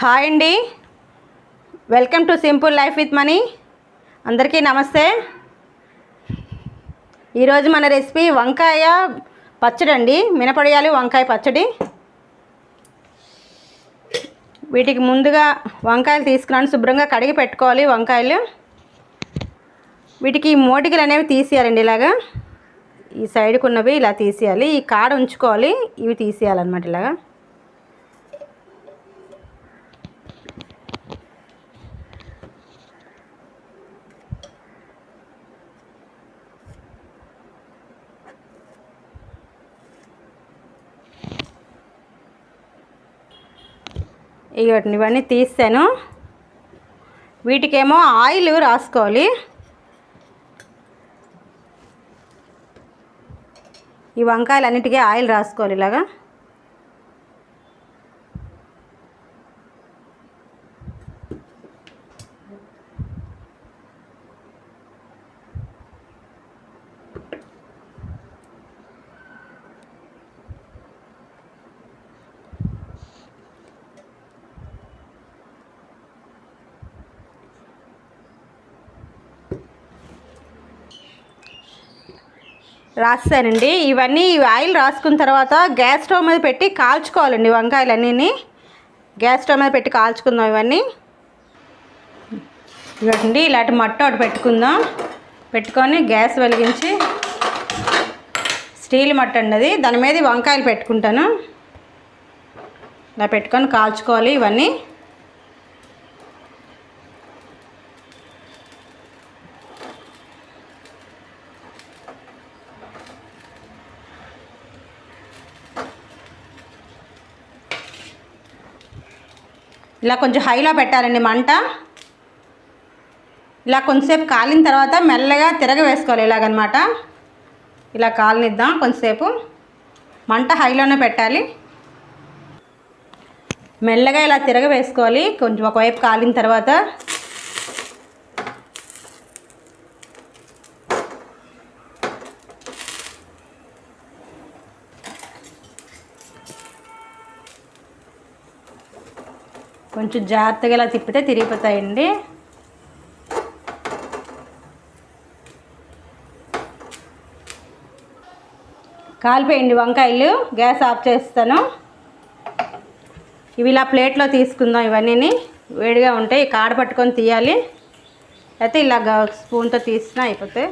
Hi అండి, welcome to simple life with money. అందరికీ నమస్తే. ఈరోజు మన రెసిపీ వంకాయ పచ్చడి అండి. మినపడియాలు వంకాయ పచ్చడి. వీటికి ముందుగా వంకాయలు తీసుకున్నాను, శుభ్రంగా కడిగి పెట్టుకోవాలి. వంకాయలు వీటికి మోటికలు అనేవి తీసేయాలండి. ఇలాగా ఈ సైడ్కి ఉన్నవి ఇలా తీసేయాలి, ఈ కాడ ఉంచుకోవాలి, ఇవి తీసేయాలన్నమాట. ఇలాగా ఇవన్నీ తీసాను. వీటికేమో ఆయిల్ రాసుకోవాలి. ఈ వంకాయలు అన్నిటికీ ఆయిల్ రాసుకోవాలి. ఇలాగా రాస్తానండి. ఇవన్నీ ఆయిల్ రాసుకున్న తర్వాత గ్యాస్ స్టవ్ మీద పెట్టి కాల్చుకోవాలండి. వంకాయలన్నీ గ్యాస్ స్టవ్ మీద పెట్టి కాల్చుకుందాం. ఇవన్నీ ఇవ్వండి. ఇలాంటి మట్ట ఒకటి పెట్టుకుందాం. పెట్టుకొని గ్యాస్ వెలిగించి, స్టీల్ మట్ట అండి అది, దాని మీద వంకాయలు పెట్టుకుంటాను. ఇలా పెట్టుకొని కాల్చుకోవాలి. ఇవన్నీ ఇలా కొంచెం హైలో పెట్టాలండి మంట. ఇలా కొంచెంసేపు కాలిన తర్వాత మెల్లగా వేసుకోవాలి. ఇలాగనమాట. ఇలా కాలనిద్దాం కొంచెంసేపు. మంట హైలోనే పెట్టాలి. మెల్లగా ఇలా వేసుకోవాలి. కొంచెం ఒకవైపు కాలిన తర్వాత కొంచెం జాగ్రత్తగా ఇలా తిప్పితే తిరిగిపోతాయండి. కాలిపోయింది వంకాయలు. గ్యాస్ ఆఫ్ చేస్తాను. ఇవి ఇలా ప్లేట్లో తీసుకుందాం. ఇవన్నీ వేడిగా ఉంటాయి. కాడ పట్టుకొని తీయాలి. అయితే ఇలా స్పూన్తో తీసినా అయిపోతాయి.